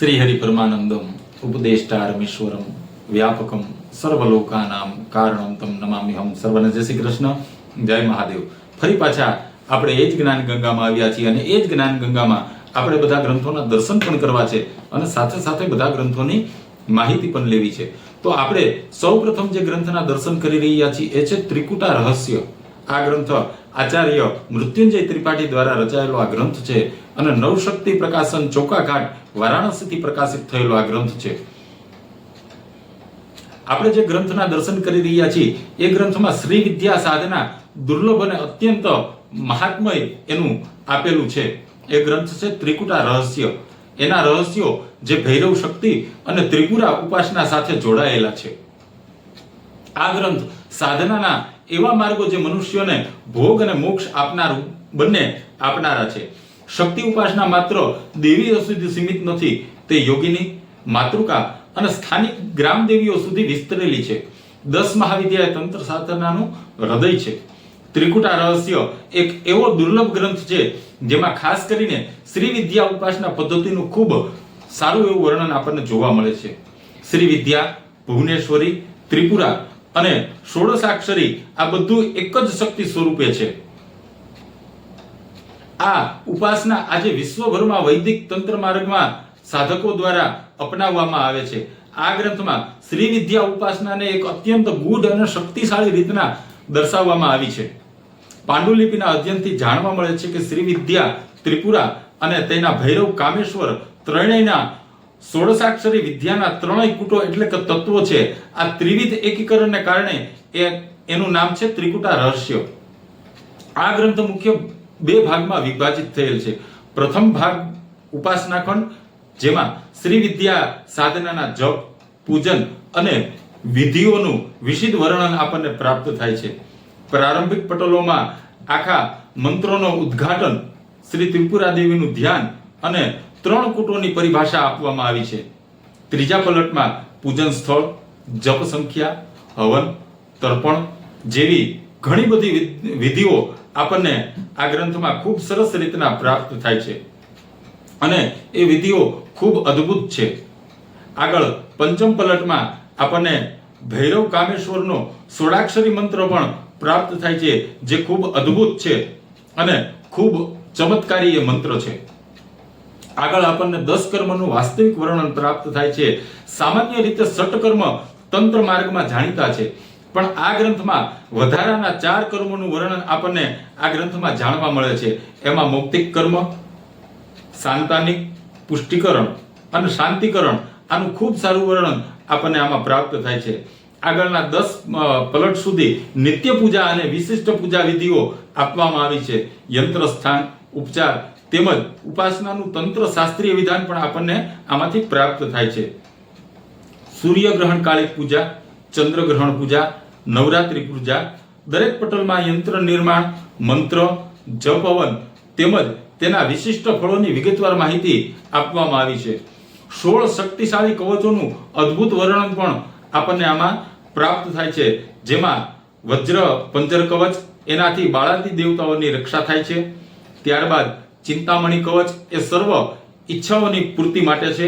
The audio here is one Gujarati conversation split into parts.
શ્રીહરિ પરમાનંદમ ઉપદેષ્ટારમીશ્વરમ વ્યાપકમ સર્વલોકાનામ કારણમ તમ નમામ્યહમ. સર્વને જય શ્રી કૃષ્ણ, જય મહાદેવ. ફરી પાછા આપણે એ જ જ્ઞાન ગંગામાં આવ્યા છીએ અને એ જ જ્ઞાન ગંગામાં આપણે બધા ગ્રંથોના દર્શન પણ કરવા છે અને સાથે સાથે બધા ગ્રંથોની માહિતી પણ લેવી છે. તો આપણે સૌપ્રથમ જે ગ્રંથના દર્શન કરી રહ્યા છીએ એ છે ત્રિકુટા રહસ્ય. આ ગ્રંથ આચાર્ય મૃત્યુંજય ત્રિપાઠી દ્વારા રચાયેલો આ ગ્રંથ છે અને નવશક્તિ પ્રકાશન ચોકાઘાટ વારાણસીથી પ્રકાશિત થયેલો આ ગ્રંથ છે. આપણે જે ગ્રંથના દર્શન કરી રહ્યા છીએ એ ગ્રંથમાં શ્રી વિદ્યા સાધના દુર્લભ અને અત્યંત મહાત્મય એનું આપેલું છે. એ ગ્રંથ છે ત્રિકુટા રહસ્ય. એના રહસ્યો જે ભૈરવ શક્તિ અને ત્રિપુરા ઉપાસના સાથે જોડાયેલા છે. આ ગ્રંથ સાધનાના એવા માર્ગો જે મનુષ્યોને ભોગ અને મોક્ષ આપનારું બંને આપનારા છે. શક્તિ ઉપાસના માત્ર દેવીઓ સુધી સીમિત નથી, તે યોગિની, માતૃકા અને સ્થાનિક ગ્રામ દેવીઓ સુધી વિસ્તરેલી છે. 10 મહાવિદ્યા તંત્ર સાધનાનું હૃદય છે. ત્રિકુટા રહસ્ય એક એવો દુર્લભ ગ્રંથ છે જેમાં ખાસ કરીને શ્રી વિદ્યા ઉપાસના પદ્ધતિનું ખૂબ સારું એવું વર્ણન આપણને જોવા મળે છે. શ્રી વિદ્યા, ભુવનેશ્વરી, ત્રિપુરા અને ષોડશાક્ષરી આ બધું એક જ શક્તિ સ્વરૂપે છે. આ ઉપાસના આજે વિશ્વભરમાં વૈદિક તંત્ર માર્ગમાં સાધકો દ્વારા અપનાવવામાં આવે છે. આ ગ્રંથમાં શ્રી વિદ્યા ઉપાસનાને એક અત્યંત ગૂઢ અને શક્તિશાળી રીતના દર્શાવવામાં આવી છે. પાંડુલિપિના અધ્યયનથી જાણવા મળે છે કે શ્રી વિદ્યા, ત્રિપુરા અને તેના ભૈરવ કામેશ્વર ત્રણેયના ષોડશાક્ષરી વિદ્યાના ત્રણેય કુટો એટલે કે તત્વો છે. આ ત્રિવિધ એકીકરણને કારણે એનું નામ છે ત્રિકુટા રહસ્ય. આ ગ્રંથ મુખ્ય 2 ભાગમાં વિભાજિત થયેલ છે. પ્રથમ ભાગ ઉપાસના ખંડ, જેમાં શ્રી વિદ્યા સાધનાના જપ, પૂજન અને વિધિઓનું વિશિષ્ટ વર્ણન આપણને પ્રાપ્ત થાય છે. પ્રારંભિક પટલોમાં આખા મંત્રોનો ઉદ્ઘાટન, શ્રી ત્રિપુરા દેવીનું ધ્યાન અને 3 કુટોની પરિભાષા આપવામાં આવી છે. ત્રીજા પલટમાં પૂજન સ્થળ, જપ સંખ્યા, હવન, તર્પણ જેવી ઘણી બધી વિધિઓ આપણને આ ગ્રંથમાં ખૂબ સરસ રીતના પ્રાપ્ત થાય છે અને એ વિધિઓ ખૂબ અદ્ભુત છે. આગળ પંચમ પલટમાં આપણને ભૈરવ કામેશ્વરનો ષોડાક્ષરી મંત્ર પણ પ્રાપ્ત થાય છે, જે ખૂબ અદ્ભુત છે અને ખૂબ ચમત્કારી એ મંત્ર છે. આગળ આપણને 10 કર્મનું વાસ્તવિક વર્ણન પ્રાપ્ત થાય છે. સામાન્ય રીતે ષટકર્મ તંત્ર માર્ગમાં જાણીતા છે, પણ આ ગ્રંથમાં વધારાના 4 કર્મોનું વર્ણન આપણને આ ગ્રંથમાં જાણવા મળે છે. એમાં મૌક્તિક કર્મ, શાંતાનિક, પુષ્ટિકરણ અને શાંતિકરણ આનું ખૂબ સારું વર્ણન આપણને આમાં પ્રાપ્ત થાય છે. આગળના 10 પલટ સુધી નિત્ય પૂજા અને વિશિષ્ટ પૂજા વિધિઓ આપવામાં આવી છે. યંત્ર સ્થાન, ઉપચાર તેમજ ઉપાસનાનું તંત્ર શાસ્ત્રીય વિધાન પણ આપણને આમાંથી પ્રાપ્ત થાય છે. સૂર્યગ્રહણ કાલિક પૂજા, ચંદ્રગ્રહણ પૂજા, નવરાત્રી પૂજા, દરેક પટલમાં યંત્ર નિર્માણ, મંત્ર, જપ, હવન તેમજ તેના વિશિષ્ટ ફળોની વિગતવાર માહિતી આપવામાં આવી છે. 16 શક્તિશાળી કવચોનું અદ્ભુત વર્ણન પણ આપણને આમાં પ્રાપ્ત થાય છે, જેમાં વજ્ર પંજર કવચ, એનાથી બાળાદી દેવતાઓની રક્ષા થાય છે. ત્યારબાદ ચિંતામણી કવચ, એ સર્વ ઈચ્છાઓની પૂર્તિ માટે છે.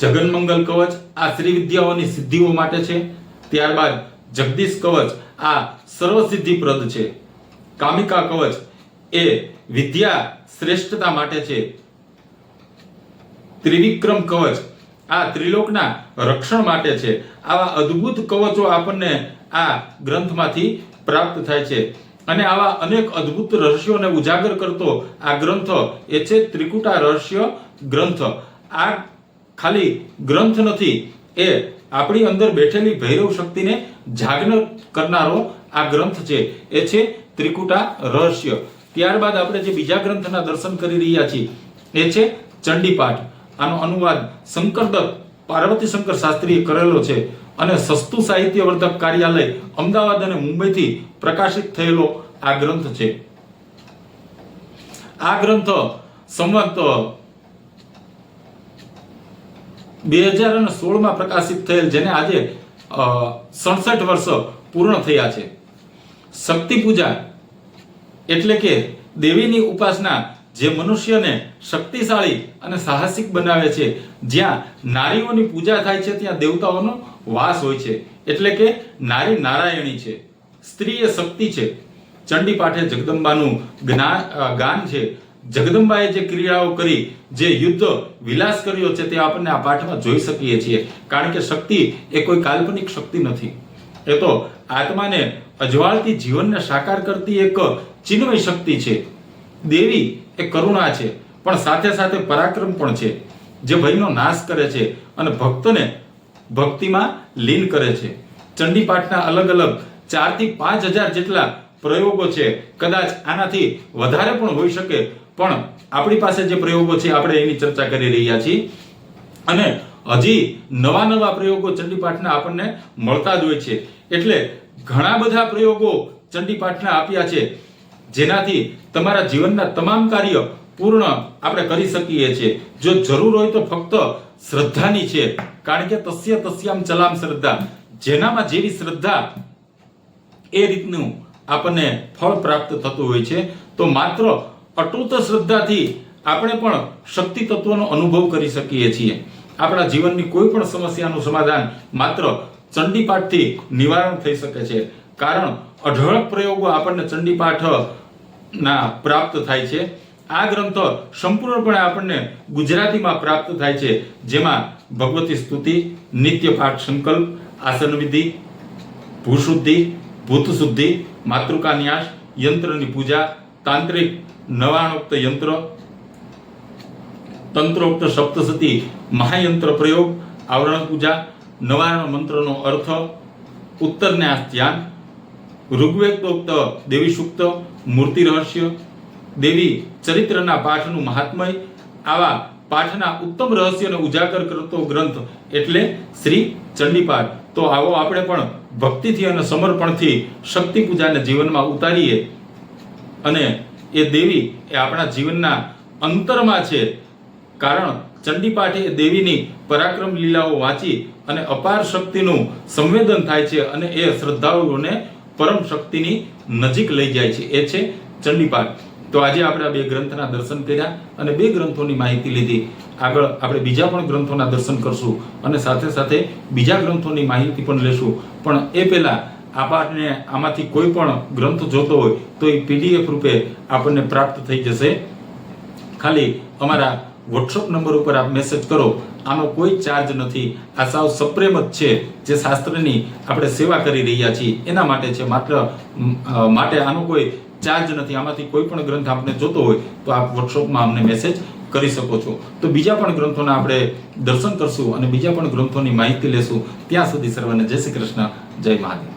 જગન્મંગલ કવચ, આ શ્રી વિદ્યાઓની સિદ્ધિઓ માટે છે. ત્યારબાદ જગદીશ કવચ, આ સર્વ સિદ્ધિપ્રદ છે. કામિકા કવચ, એ વિદ્યા શ્રેષ્ઠતા માટે છે. ત્રિવિક્રમ કવચ, આ ત્રિલોકના રક્ષણ માટે છે. આવા અદ્ભુત કવચો આપણને આ ગ્રંથમાંથી પ્રાપ્ત થાય છે અને આવા અનેક અદ્ભુત રહસ્યોને ઉજાગર કરતો આ ગ્રંથ એ છે ત્રિકુટા રહસ્ય ગ્રંથ. આ ખાલી ગ્રંથ નથી, એ આપણી અંદર બેઠેલી ભૈરવ શક્તિને જાગૃત કરનારો આ ગ્રંથ છે. એ છે ત્રિકુટા રહસ્ય. ત્યારબાદ આપણે જે બીજા ગ્રંથના દર્શન કરી રહ્યા છીએ એ છે ચંડીપાઠ. આનો અનુવાદ શંકરદત્ત પાર્વતી શંકર શાસ્ત્રીએ કરેલો છે અને સસ્તું સાહિત્યવર્ધક કાર્યાલય અમદાવાદ અને મુંબઈથી પ્રકાશિત થયેલો આ ગ્રંથ છે. આ ગ્રંથ સંવત 2016માં પ્રકાશિત થયેલ, જેને આજે 67 વર્ષ પૂર્ણ થયા છે. શક્તિ પૂજા એટલે કે દેવીની ઉપાસના જે મનુષ્યને શક્તિશાળી અને સાહસિક બનાવે છે. જ્યાં નારીઓની પૂજા થાય છે ત્યાં દેવતાઓનો વાસ હોય છે, એટલે કે નારી નારાયણી છે, સ્ત્રી એ શક્તિ છે. ચંડી પાઠે જગદંબાનું ગાન છે. જગદંબાએ જે ક્રિયાઓ કરી, જે યુદ્ધ વિલાસ કર્યો છે, તે આપણને આ પાઠમાં જોઈ શકીએ છીએ. કારણ કે શક્તિ એ કોઈ કાલ્પનિક શક્તિ નથી, એ તો આત્માને અજવાળતી જીવનને સાકાર કરતી એક ચિન્મય શક્તિ છે. દેવી એ કરુણા છે, પણ સાથે સાથે પરાક્રમ પણ છે, જે ભયનો નાશ કરે છે અને ભક્તને ભક્તિમાં લીન કરે છે. ચંડી પાઠના અલગ અલગ 4 થી 5000 જેટલા પ્રયોગો છે. કદાચ આનાથી વધારે પણ હોઈ શકે, પણ આપણી પાસે જે પ્રયોગો છે આપણે એની ચર્ચા કરી રહ્યા છીએ. અને હજી નવા પ્રયોગો ચંડી પાઠના આપણને મળતા જ હોય છે. એટલે ઘણા બધા પ્રયોગો ચંડી પાઠના આપ્યા છે, જેનાથી તમારા જીવનના તમામ કાર્ય પૂર્ણ આપણે કરી શકીએ છીએ. જો જરૂર હોય તો ફક્ત શ્રદ્ધાની છે, કારણ કે તસ્ય તસ્યામ ચલામ શ્રદ્ધા, જેનામાં જેવી શ્રદ્ધા એ રીતનું આપણને ફળ પ્રાપ્ત થતું હોય છે. તો માત્ર અતૂટ શ્રદ્ધાથી આપણે પણ શક્તિ તત્વનો અનુભવ કરી શકીએ છીએ. આપણા જીવનની કોઈ પણ સમસ્યાનું સમાધાન માત્ર ચંડી પાઠથી નિવારણ થઈ શકે છે. કારણ અઢળક પ્રયોગો આપણને ચંડી પાઠ ના પ્રાપ્ત થાય છે. આ ગ્રંથ સંપૂર્ણપણે આપણને ગુજરાતીમાં પ્રાપ્ત થાય છે, જેમાં ભગવતી સ્તુતિ, નિત્ય પાઠ સંકલ્પ, આસન વિધિ, ભૂશુદ્ધિ, ભૂત શુદ્ધિ, માતૃકા ન્યાસ, યંત્રની પૂજા, તાંત્રિક 99 યંત્ર, તંત્રોક્ત સપ્તસતી મહાયંત્ર પ્રયોગ, આવરણ પૂજા, 99 મંત્રનો અર્થ, ઉત્તર ન્યાસ ધ્યાન, ઋગ્વેદોક્ત દેવી સૂક્ત, મૂર્તિ રહસ્ય, દેવી ચરિત્રના પાઠનું મહાત્મય, આવા પાઠના ઉત્તમ રહસ્યને ઉજાગર કરતો ગ્રંથ એટલે શ્રી ચંડી પાઠ. તો આવો આપણે પણ ભક્તિથી અને સમર્પણથી શક્તિ પૂજાને જીવનમાં ઉતારીએ, અને એ દેવી એ આપણા જીવનના અંતરમાં છે. કારણ ચંડી પાઠ એ દેવીની પરાક્રમ લીલાઓ વાંચી અને અપાર શક્તિનું સંવેદન થાય છે, અને એ શ્રદ્ધાળુઓને પરમ શક્તિની નજીક લઈ જાય છે. એ છે ચંડી પાઠ. તો આજે આપણે આ બે ગ્રંથના દર્શન કર્યા અને બે ગ્રંથોની માહિતી લીધી. આગળ આપણે બીજા પણ ગ્રંથોના દર્શન કરશું અને સાથે સાથે બીજા ગ્રંથોની માહિતી પણ લેશું. પણ એ પહેલા આપણને આમાંથી કોઈ પણ ગ્રંથ જોતો હોય તો એ PDF રૂપે આપણને પ્રાપ્ત થઈ જશે. ખાલી અમારા WhatsApp નંબર ઉપર આપ મેસેજ કરો. આનો કોઈ ચાર્જ નથી. આ સાવ સપ્રેમ જ છે, જે શાસ્ત્રની આપણે સેવા કરી રહ્યા છીએ એના માટે છે. માટે આનો કોઈ ચાર્જ નથી. આમાંથી કોઈ પણ ગ્રંથ આપને જોતો હોય તો આપ WhatsAppમાં અમને મેસેજ કરી શકો છો. તો બીજા પણ ગ્રંથોના આપણે દર્શન કરશું અને બીજા પણ ગ્રંથોની માહિતી લેશું. ત્યાં સુધી સર્વને જય શ્રી કૃષ્ણ, જય મહાદેવ.